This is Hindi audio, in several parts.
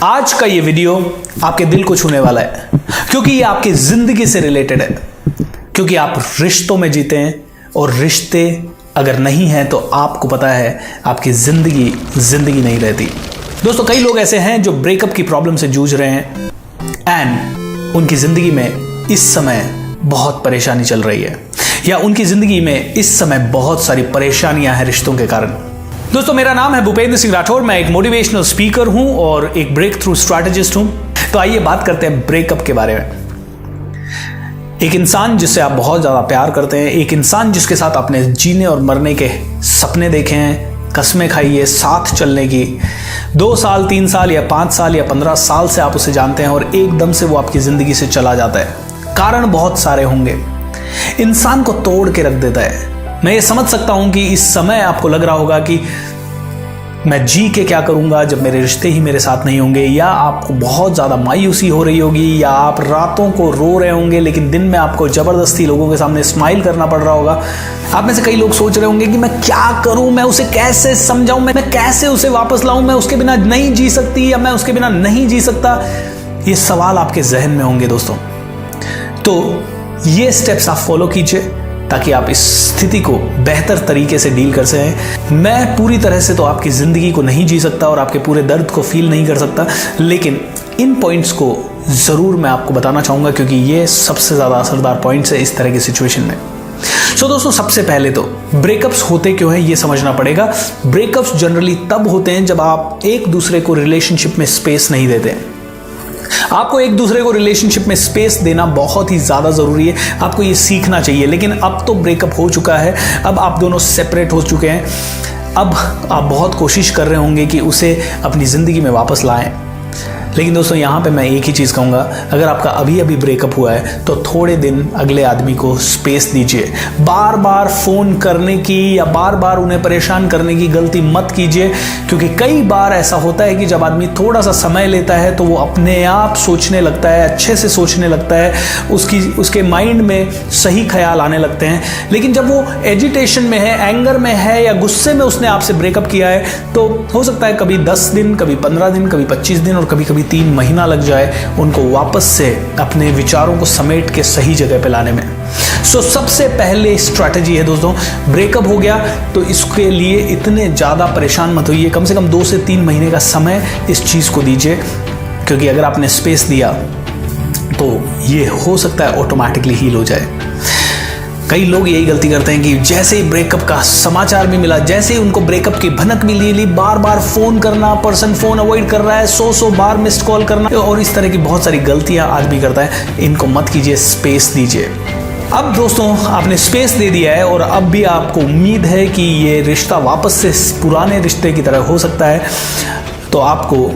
आज का ये वीडियो आपके दिल को छूने वाला है, क्योंकि ये आपकी जिंदगी से रिलेटेड है। क्योंकि आप रिश्तों में जीते हैं और रिश्ते अगर नहीं हैं तो आपको पता है आपकी जिंदगी नहीं रहती। दोस्तों, कई लोग ऐसे हैं जो ब्रेकअप की प्रॉब्लम से जूझ रहे हैं एंड उनकी जिंदगी में इस समय बहुत परेशानी चल रही है, या उनकी जिंदगी में इस समय बहुत सारी परेशानियां हैं रिश्तों के कारण। दोस्तों, मेरा नाम है भूपेंद्र सिंह राठौर। मैं एक मोटिवेशनल स्पीकर हूं और एक ब्रेक थ्रू स्ट्रैटेजिस्ट हूं। तो आइए बात करते हैं ब्रेकअप के बारे में। एक इंसान जिससे आप बहुत ज्यादा प्यार करते हैं, एक इंसान जिसके साथ आपने जीने और मरने के सपने देखे हैं, कस्में खाई है साथ चलने की, 2 साल 3 साल या 5 साल या 15 साल से आप उसे जानते हैं और एकदम से वो आपकी जिंदगी से चला जाता है। कारण बहुत सारे होंगे, इंसान को तोड़ के रख देता है। मैं ये समझ सकता हूं कि इस समय आपको लग रहा होगा कि मैं जी के क्या करूंगा जब मेरे रिश्ते ही मेरे साथ नहीं होंगे, या आपको बहुत ज़्यादा मायूसी हो रही होगी, या आप रातों को रो रहे होंगे लेकिन दिन में आपको ज़बरदस्ती लोगों के सामने स्माइल करना पड़ रहा होगा। आप में से कई लोग सोच रहे होंगे कि मैं क्या करूं, मैं उसे कैसे समझाऊं, मैं कैसे उसे वापस लाऊं, मैं उसके बिना नहीं जी सकती या मैं उसके बिना नहीं जी सकता। ये सवाल आपके जहन में होंगे दोस्तों। तो ये स्टेप्स आप फॉलो कीजिए ताकि आप इस स्थिति को बेहतर तरीके से डील कर सकें। मैं पूरी तरह से तो आपकी ज़िंदगी को नहीं जी सकता और आपके पूरे दर्द को फील नहीं कर सकता, लेकिन इन पॉइंट्स को ज़रूर मैं आपको बताना चाहूँगा, क्योंकि ये सबसे ज़्यादा असरदार पॉइंट्स है इस तरह की सिचुएशन में। दोस्तों, सबसे पहले तो ब्रेकअप्स होते क्यों हैं ये समझना पड़ेगा। ब्रेकअप्स जनरली तब होते हैं जब आप एक दूसरे को रिलेशनशिप में स्पेस नहीं देते हैं। आपको एक दूसरे को रिलेशनशिप में स्पेस देना बहुत ही ज़्यादा ज़रूरी है, आपको ये सीखना चाहिए। लेकिन अब तो ब्रेकअप हो चुका है, अब आप दोनों सेपरेट हो चुके हैं। अब आप बहुत कोशिश कर रहे होंगे कि उसे अपनी ज़िंदगी में वापस लाएं। लेकिन दोस्तों, यहाँ पे मैं एक ही चीज़ कहूँगा, अगर आपका अभी अभी ब्रेकअप हुआ है तो थोड़े दिन अगले आदमी को स्पेस दीजिए। बार बार फ़ोन करने की या बार बार उन्हें परेशान करने की गलती मत कीजिए, क्योंकि कई बार ऐसा होता है कि जब आदमी थोड़ा सा समय लेता है तो वो अपने आप सोचने लगता है, अच्छे से सोचने लगता है, उसके माइंड में सही ख्याल आने लगते हैं। लेकिन जब वो एजिटेशन में है, एंगर में है या गुस्से में उसने आपसे ब्रेकअप किया है, तो हो सकता है कभी 10 दिन, कभी 15 दिन, कभी 25 दिन और कभी 3 महीना लग जाए उनको वापस से अपने विचारों को समेट के सही जगह पे लाने में। सबसे पहले स्ट्रैटेजी है दोस्तों, ब्रेकअप हो गया तो इसके लिए इतने ज़्यादा परेशान मत होइए। कम से कम 2 से 3 महीने का समय इस चीज़ को दीजिए, क्योंकि अगर आपने स्पेस दिया तो ये हो सकता है ऑटोमेटिकली हील हो जाए। कई लोग यही गलती करते हैं कि जैसे ही ब्रेकअप का समाचार भी मिला, जैसे ही उनको ब्रेकअप की भनक मिली, बार बार फोन करना, पर्सन फोन अवॉइड कर रहा है, 100 बार मिस्ड कॉल करना और इस तरह की बहुत सारी गलतियां आदमी करता है। इनको मत कीजिए, स्पेस दीजिए। अब दोस्तों, आपने स्पेस दे दिया है और अब भी आपको उम्मीद है कि ये रिश्ता वापस से पुराने रिश्ते की तरह हो सकता है, तो आपको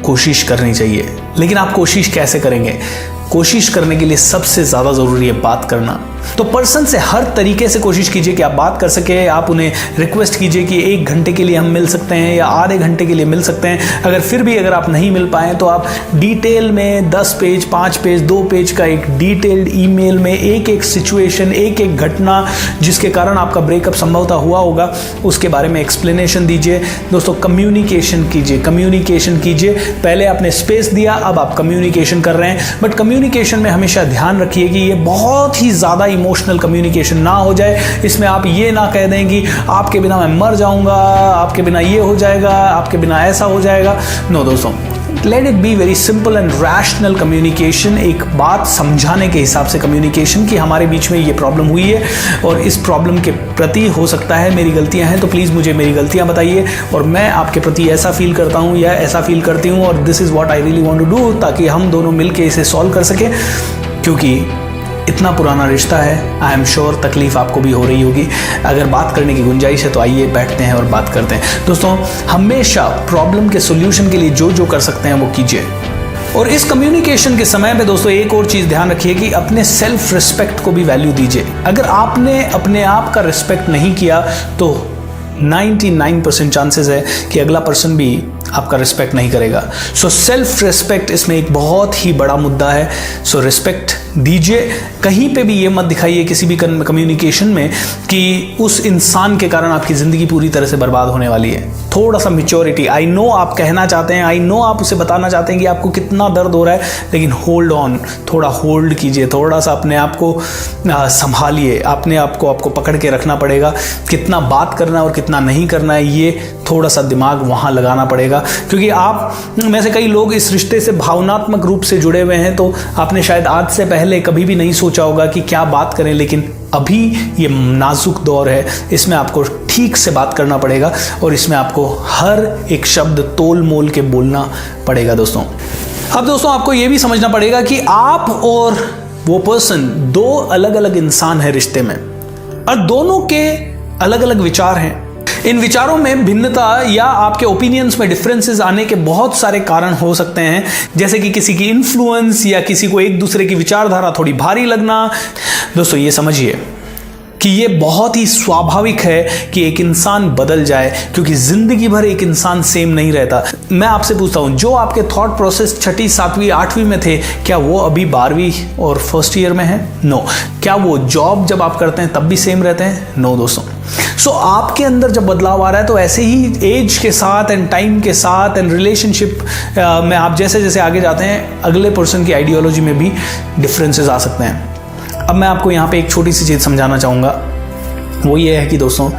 कोशिश करनी चाहिए। लेकिन आप कोशिश कैसे करेंगे? कोशिश करने के लिए सबसे ज़्यादा ज़रूरी है बात करना। तो पर्सन से हर तरीके से कोशिश कीजिए कि आप बात कर सके। आप उन्हें रिक्वेस्ट कीजिए कि 1 घंटे के लिए हम मिल सकते हैं या आधे घंटे के लिए मिल सकते हैं। अगर फिर भी अगर आप नहीं मिल पाए तो आप डिटेल में 10 पेज, 5 पेज, 2 पेज का एक डिटेल्ड ईमेल में एक सिचुएशन, एक घटना जिसके कारण आपका ब्रेकअप संभवतः हुआ होगा, उसके बारे में एक्सप्लेनेशन दीजिए। दोस्तों, कम्युनिकेशन कीजिए। पहले आपने स्पेस दिया, अब आप कम्युनिकेशन कर रहे हैं, बट कम्युनिकेशन में हमेशा ध्यान रखिए कि ये बहुत ही ज़्यादा इमोशनल कम्युनिकेशन ना हो जाए। इसमें आप ये ना कह दें कि आपके बिना मैं मर जाऊंगा, आपके बिना ये हो जाएगा, आपके बिना ऐसा हो जाएगा। नो दोस्तों, let it be very simple and rational communication. एक बात समझाने के हिसाब से कम्युनिकेशन कि हमारे बीच में ये प्रॉब्लम हुई है और इस प्रॉब्लम के प्रति हो सकता है मेरी गलतियां हैं, तो प्लीज़ मुझे मेरी गलतियां बताइए और मैं आपके प्रति ऐसा फील करता हूं या ऐसा फील करती हूं और this is what I really want to do, ताकि हम दोनों मिलकर इसे सॉल्व कर सकें। क्योंकि इतना पुराना रिश्ता है, आई एम श्योर तकलीफ आपको भी हो रही होगी। अगर बात करने की गुंजाइश है तो आइए बैठते हैं और बात करते हैं। दोस्तों, हमेशा प्रॉब्लम के सोल्यूशन के लिए जो कर सकते हैं वो कीजिए। और इस कम्युनिकेशन के समय में दोस्तों एक और चीज़ ध्यान रखिए कि अपने सेल्फ रिस्पेक्ट को भी वैल्यू दीजिए। अगर आपने अपने आप का रिस्पेक्ट नहीं किया तो 99% चांसेस है कि अगला पर्सन भी आपका रिस्पेक्ट नहीं करेगा। सो सेल्फ रिस्पेक्ट इसमें एक बहुत ही बड़ा मुद्दा है। सो रिस्पेक्ट दीजिए। कहीं पे भी ये मत दिखाइए किसी भी कम्युनिकेशन में कि उस इंसान के कारण आपकी ज़िंदगी पूरी तरह से बर्बाद होने वाली है। थोड़ा सा मैच्योरिटी, आई नो आप कहना चाहते हैं, आई नो आप उसे बताना चाहते हैं कि आपको कितना दर्द हो रहा है, लेकिन होल्ड ऑन, थोड़ा होल्ड कीजिए, थोड़ा सा अपने आप को संभालिए, अपने आप को आपको पकड़ के रखना पड़ेगा। कितना बात करना है और कितना नहीं करना है, ये थोड़ा सा दिमाग वहाँ लगाना पड़ेगा, क्योंकि आप में से कई लोग इस रिश्ते से भावनात्मक रूप से जुड़े हुए हैं। तो आपने शायद आज से पहले कभी भी नहीं सोचा होगा कि क्या बात करें, लेकिन अभी ये नाजुक दौर है, इसमें आपको ठीक से बात करना पड़ेगा और इसमें आपको हर एक शब्द तोल मोल के बोलना पड़ेगा दोस्तों। अब दोस्तों आपको ये भी समझना पड़ेगा कि आप और वो पर्सन दो अलग अलग इंसान है रिश्ते में, और दोनों के अलग अलग विचार हैं। इन विचारों में भिन्नता या आपके ओपिनियंस में डिफरेंसेस आने के बहुत सारे कारण हो सकते हैं, जैसे कि किसी की इन्फ्लुएंस या किसी को एक दूसरे की विचारधारा थोड़ी भारी लगना। दोस्तों ये समझिए कि ये बहुत ही स्वाभाविक है कि एक इंसान बदल जाए, क्योंकि जिंदगी भर एक इंसान सेम नहीं रहता। मैं आपसे पूछता हूं, जो आपके थॉट प्रोसेस 6ठी 7वीं 8वीं में थे, क्या वो अभी 12वीं और फर्स्ट ईयर में है? नो। क्या वो जॉब जब आप करते हैं तब भी सेम रहते हैं? नो दोस्तों। सो आपके अंदर जब बदलाव आ रहा है, तो ऐसे ही एज के साथ एंड टाइम के साथ एंड रिलेशनशिप में आप जैसे जैसे आगे जाते हैं, अगले पर्सन की आइडियोलॉजी में भी डिफरेंसेस आ सकते हैं। अब मैं आपको यहाँ पे एक छोटी सी चीज़ समझाना चाहूँगा, वो ये है कि दोस्तों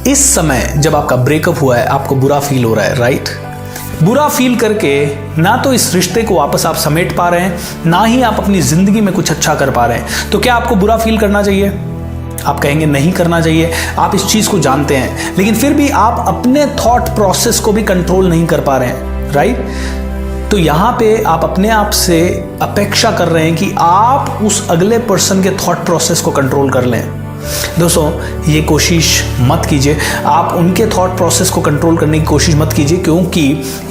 इस समय जब आपका ब्रेकअप हुआ है, आपको बुरा फील हो रहा है, राइट? बुरा फील करके ना तो इस रिश्ते को वापस आप समेट पा रहे हैं, ना ही आप अपनी ज़िंदगी में कुछ अच्छा कर पा रहे हैं। तो क्या आपको बुरा फील करना चाहिए? आप कहेंगे नहीं करना चाहिए। आप इस चीज़ को जानते हैं, लेकिन फिर भी आप अपने थॉट प्रोसेस को भी कंट्रोल नहीं कर पा रहे हैं, राइट? तो यहाँ पे आप अपने आप से अपेक्षा कर रहे हैं कि आप उस अगले पर्सन के थॉट प्रोसेस को कंट्रोल कर लें। दोस्तों ये कोशिश मत कीजिए, आप उनके थॉट प्रोसेस को कंट्रोल करने की कोशिश मत कीजिए, क्योंकि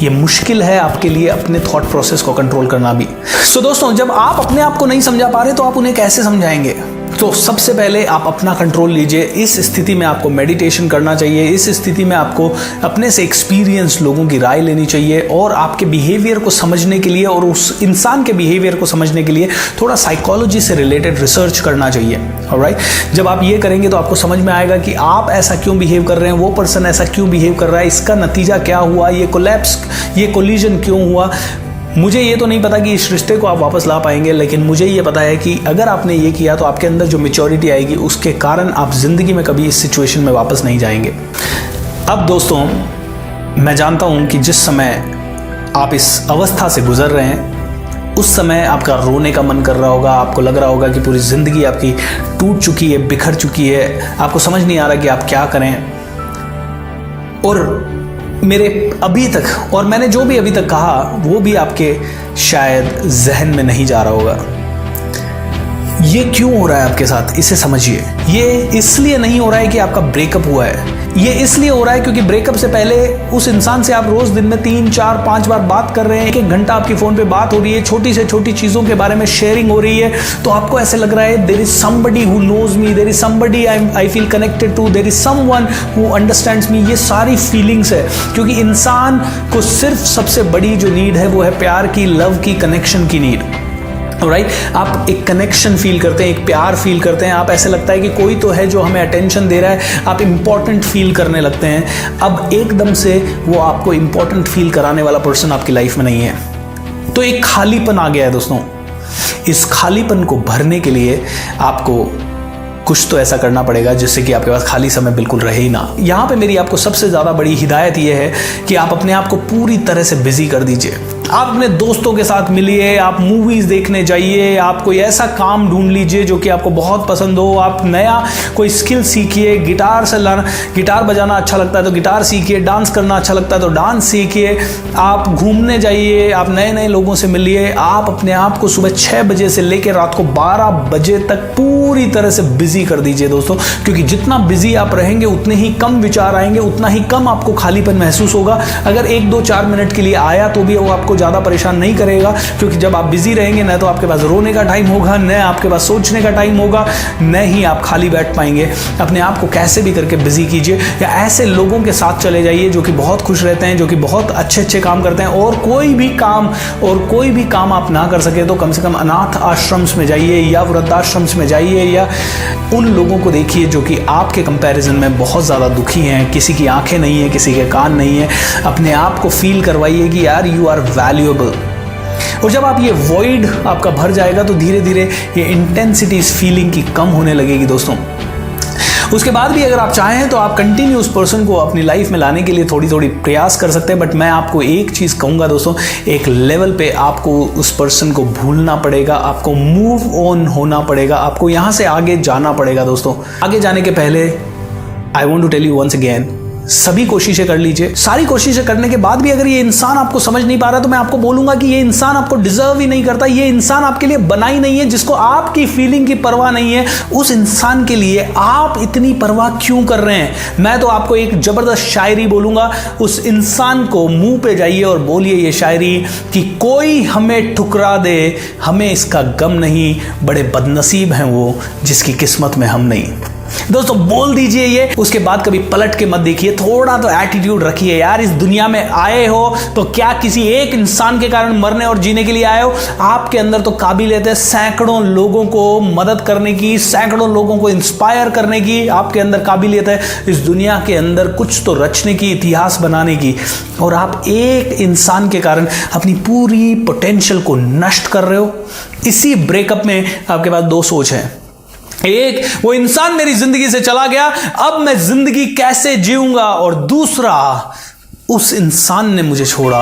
ये मुश्किल है आपके लिए अपने थॉट प्रोसेस को कंट्रोल करना भी। सो दोस्तों जब आप अपने आप को नहीं समझा पा रहे, तो आप उन्हें कैसे समझाएंगे? तो सबसे पहले आप अपना कंट्रोल लीजिए। इस स्थिति में आपको मेडिटेशन करना चाहिए, इस स्थिति में आपको अपने से एक्सपीरियंस लोगों की राय लेनी चाहिए, और आपके बिहेवियर को समझने के लिए और उस इंसान के बिहेवियर को समझने के लिए थोड़ा साइकोलॉजी से रिलेटेड रिसर्च करना चाहिए। ऑलराइट, जब आप ये करेंगे तो आपको समझ में आएगा कि आप ऐसा क्यों बिहेव कर रहे हैं, वो पर्सन ऐसा क्यों बिहेव कर रहा है, इसका नतीजा क्या हुआ, ये कोलैप्स, ये कोलिजन क्यों हुआ। मुझे ये तो नहीं पता कि इस रिश्ते को आप वापस ला पाएंगे, लेकिन मुझे ये पता है कि अगर आपने ये किया तो आपके अंदर जो मैच्योरिटी आएगी, उसके कारण आप जिंदगी में कभी इस सिचुएशन में वापस नहीं जाएंगे। अब दोस्तों मैं जानता हूं कि जिस समय आप इस अवस्था से गुजर रहे हैं, उस समय आपका रोने का मन कर रहा होगा, आपको लग रहा होगा कि पूरी जिंदगी आपकी टूट चुकी है, बिखर चुकी है, आपको समझ नहीं आ रहा कि आप क्या करें। और मेरे अभी तक, और मैंने जो भी अभी तक कहा, वो भी आपके शायद जहन में नहीं जा रहा होगा। ये क्यों हो रहा है आपके साथ, इसे समझिए। ये इसलिए नहीं हो रहा है कि आपका ब्रेकअप हुआ है, ये इसलिए हो रहा है क्योंकि ब्रेकअप से पहले उस इंसान से आप रोज दिन में 3, 4, 5 बार बात कर रहे हैं, 1 घंटा आपकी फोन पे बात हो रही है, छोटी से छोटी चीजों के बारे में शेयरिंग हो रही है, तो आपको ऐसे लग रहा है there is somebody who knows me, there is somebody I feel connected to, there is someone who understands me. ये सारी फीलिंग्स है, क्योंकि इंसान को सिर्फ सबसे बड़ी जो नीड है वो है प्यार की, लव की, कनेक्शन की नीड। राइट, आप एक कनेक्शन फील करते हैं, एक प्यार फील करते हैं, आप ऐसे लगता है कि कोई तो है जो हमें अटेंशन दे रहा है, आप इंपॉर्टेंट फील करने लगते हैं। अब एकदम से वो आपको इंपॉर्टेंट फील कराने वाला पर्सन आपकी लाइफ में नहीं है, तो एक खालीपन आ गया है दोस्तों। इस खालीपन को भरने के लिए आपको कुछ तो ऐसा करना पड़ेगा जिससे कि आपके पास खाली समय बिल्कुल रहे ही ना। यहाँ पे मेरी आपको सबसे ज़्यादा बड़ी हिदायत ये है कि आप अपने आप को पूरी तरह से बिजी कर दीजिए। आप अपने दोस्तों के साथ मिलिए, आप मूवीज़ देखने जाइए, आप कोई ऐसा काम ढूंढ लीजिए जो कि आपको बहुत पसंद हो, आप नया कोई स्किल सीखिए। गिटार बजाना अच्छा लगता है तो गिटार सीखिए, डांस करना अच्छा लगता है तो डांस सीखिए, आप घूमने जाइए, आप नए नए लोगों से मिलिए। आप अपने आप को सुबह 6 बजे से लेकर रात को 12 बजे तक पूरी तरह से बिजी बिजी कर दीजिए दोस्तों, क्योंकि जितना बिजी आप रहेंगे उतने ही कम विचार आएंगे, उतना ही कम आपको खालीपन महसूस होगा। अगर 1-2-4 मिनट के लिए आया तो भी वो आपको ज़्यादा परेशान नहीं करेगा, क्योंकि जब आप बिजी रहेंगे न तो आपके पास रोने का टाइम होगा, न आपके पास सोचने का टाइम होगा, न ही आप खाली बैठ पाएंगे। अपने आप को कैसे भी करके बिजी कीजिए, या ऐसे लोगों के साथ चले जाइए जो कि बहुत खुश रहते हैं, जो कि बहुत अच्छे अच्छे काम करते हैं, और कोई भी काम आप ना कर सके तो कम से कम अनाथ आश्रम्स में जाइए या वृद्धाश्रम्स में जाइए, या उन लोगों को देखिए जो कि आपके कंपैरिजन में बहुत ज़्यादा दुखी हैं। किसी की आंखें नहीं है, किसी के कान नहीं है। अपने आप को फील करवाइए कि यार यू आर वैल्यूएबल। और जब आप ये वॉइड आपका भर जाएगा तो धीरे धीरे ये इंटेंसिटी इस फीलिंग की कम होने लगेगी दोस्तों। उसके बाद भी अगर आप चाहें तो आप कंटिन्यू उस पर्सन को अपनी लाइफ में लाने के लिए थोड़ी थोड़ी प्रयास कर सकते हैं। बट मैं आपको एक चीज़ कहूँगा दोस्तों, एक लेवल पे आपको उस पर्सन को भूलना पड़ेगा, आपको मूव ऑन होना पड़ेगा, आपको यहाँ से आगे जाना पड़ेगा दोस्तों। आगे जाने के पहले I want to tell you once again, सभी कोशिशें कर लीजिए। सारी कोशिशें करने के बाद भी अगर ये इंसान आपको समझ नहीं पा रहा तो मैं आपको बोलूंगा कि ये इंसान आपको डिजर्व ही नहीं करता। ये इंसान आपके लिए बना ही नहीं है। जिसको आपकी फीलिंग की परवाह नहीं है, उस इंसान के लिए आप इतनी परवाह क्यों कर रहे हैं? मैं तो आपको एक जबरदस्त शायरी बोलूंगा, उस इंसान को मुंह पे जाइए और बोलिए ये शायरी कि कोई हमें ठुकरा दे, हमें इसका गम नहीं, बड़े बदनसीब हैं वो जिसकी किस्मत में हम नहीं। दोस्तों बोल दीजिए ये, उसके बाद कभी पलट के मत देखिए, थोड़ा तो एटीट्यूड रखिए यार। इस दुनिया में आए हो तो क्या किसी एक इंसान के कारण मरने और जीने के लिए आए हो? आपके अंदर तो काबिलियत है सैकड़ों लोगों को मदद करने की, सैकड़ों लोगों को इंस्पायर करने की आपके अंदर काबिलियत है। इस दुनिया के अंदर कुछ तो रचने की, इतिहास बनाने की, और आप एक इंसान के कारण अपनी पूरी पोटेंशियल को नष्ट कर रहे हो। इसी ब्रेकअप में आपके पास दो सोच है। एक, वो इंसान मेरी जिंदगी से चला गया, अब मैं जिंदगी कैसे जीऊंगा, और दूसरा, उस इंसान ने मुझे छोड़ा,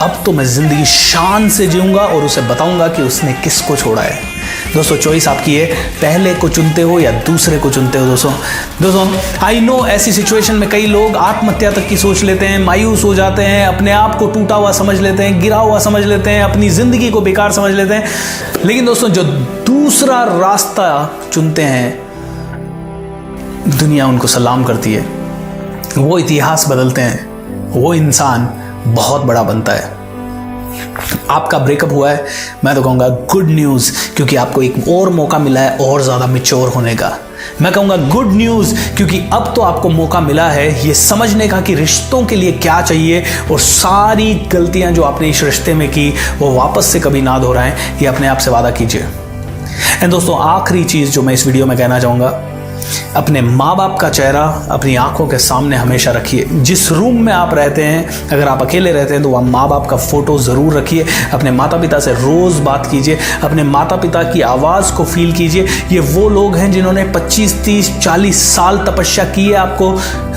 अब तो मैं जिंदगी शान से जीऊंगा और उसे बताऊंगा कि उसने किसको छोड़ा है। दोस्तों चॉइस आपकी है, पहले को चुनते हो या दूसरे को चुनते हो। दोस्तों आई नो ऐसी सिचुएशन में कई लोग आत्महत्या तक की सोच लेते हैं, मायूस हो जाते हैं, अपने आप को टूटा हुआ समझ लेते हैं, गिरा हुआ समझ लेते हैं, अपनी जिंदगी को बेकार समझ लेते हैं। लेकिन दोस्तों जो दूसरा रास्ता चुनते हैं, दुनिया उनको सलाम करती है, वो इतिहास बदलते हैं, वो इंसान बहुत बड़ा बनता है। आपका ब्रेकअप हुआ है, मैं तो कहूँगा गुड न्यूज़, क्योंकि आपको एक और मौका मिला है और ज़्यादा मैच्योर होने का। मैं कहूँगा गुड न्यूज़, क्योंकि अब तो आपको मौका मिला है ये समझने का कि रिश्तों के लिए क्या चाहिए, और सारी गलतियाँ जो आपने इस रिश्ते में की वो वापस से कभी ना दोहराएं, ये अपने आप से वादा कीजिए। एंड दोस्तों आखिरी चीज़ जो मैं इस वीडियो में कहना चाहूँगा, अपने माँ बाप का चेहरा अपनी आंखों के सामने हमेशा रखिए। जिस रूम में आप रहते हैं, अगर आप अकेले रहते हैं तो वहाँ माँ बाप का फोटो ज़रूर रखिए। अपने माता पिता से रोज़ बात कीजिए, अपने माता पिता की आवाज़ को फील कीजिए। ये वो लोग हैं जिन्होंने 25, 30, 40 साल तपस्या की है आपको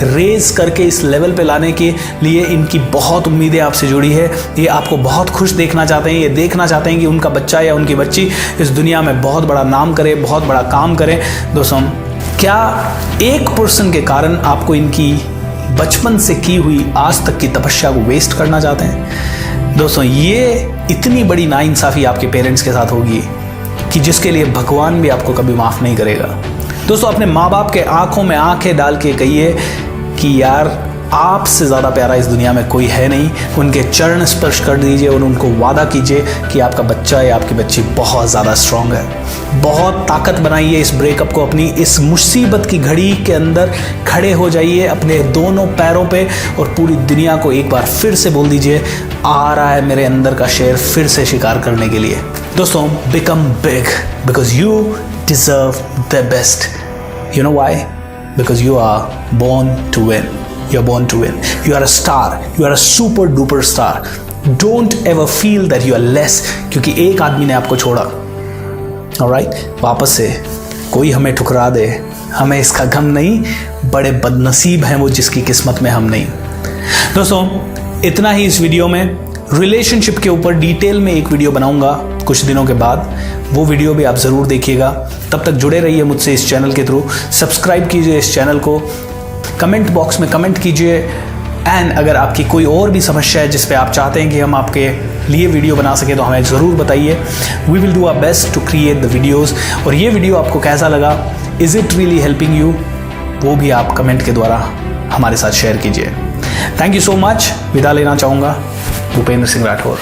रेज करके इस लेवल पे लाने के लिए। इनकी बहुत उम्मीदें आपसे जुड़ी है। ये आपको बहुत खुश देखना चाहते हैं, ये देखना चाहते हैं कि उनका बच्चा या उनकी बच्ची इस दुनिया में बहुत बड़ा नाम करे, बहुत बड़ा काम करे। दोस्तों क्या एक पर्सन के कारण आपको इनकी बचपन से की हुई आज तक की तपस्या को वेस्ट करना चाहते हैं? दोस्तों ये इतनी बड़ी नाइंसाफ़ी आपके पेरेंट्स के साथ होगी कि जिसके लिए भगवान भी आपको कभी माफ़ नहीं करेगा। दोस्तों अपने माँ बाप के आंखों में आंखें डाल के कहिए कि यार आपसे ज़्यादा प्यारा इस दुनिया में कोई है नहीं। उनके चरण स्पर्श कर दीजिए और उनको वादा कीजिए कि आपका बच्चा या आपकी बच्ची बहुत ज़्यादा स्ट्रांग है। बहुत ताकत बनाइए इस ब्रेकअप को, अपनी इस मुसीबत की घड़ी के अंदर खड़े हो जाइए अपने दोनों पैरों पे, और पूरी दुनिया को एक बार फिर से बोल दीजिए, आ रहा है मेरे अंदर का शेर फिर से शिकार करने के लिए। दोस्तों become big because you deserve the best. You know why? Because you are born to win. You're born to win. You are a star. You are a super duper star. Don't ever feel that you are less क्योंकि एक आदमी ने आपको छोड़ा। Alright? वापस से कोई हमें ठुकरा दे, हमें इसका गम नहीं, बड़े बदनसीब हैं वो जिसकी किस्मत में हम नहीं। दोस्तों इतना ही इस वीडियो में। रिलेशनशिप के ऊपर डिटेल में एक वीडियो बनाऊंगा कुछ दिनों के बाद, वो वीडियो भी आप ज़रूर देखिएगा। तब तक जुड़े रहिए मुझसे इस चैनल के थ्रू। सब्सक्राइब कीजिए इस चैनल को, कमेंट बॉक्स में कमेंट कीजिए, एंड अगर आपकी कोई और भी समस्या है जिस पे आप चाहते हैं कि हम आपके लिए वीडियो बना सकें तो हमें ज़रूर बताइए। We will do our best to create the videos. और ये वीडियो आपको कैसा लगा is it really helping you, वो भी आप कमेंट के द्वारा हमारे साथ शेयर कीजिए। Thank you so much. विदा लेना चाहूँगा, भूपेंद्र सिंह राठौर।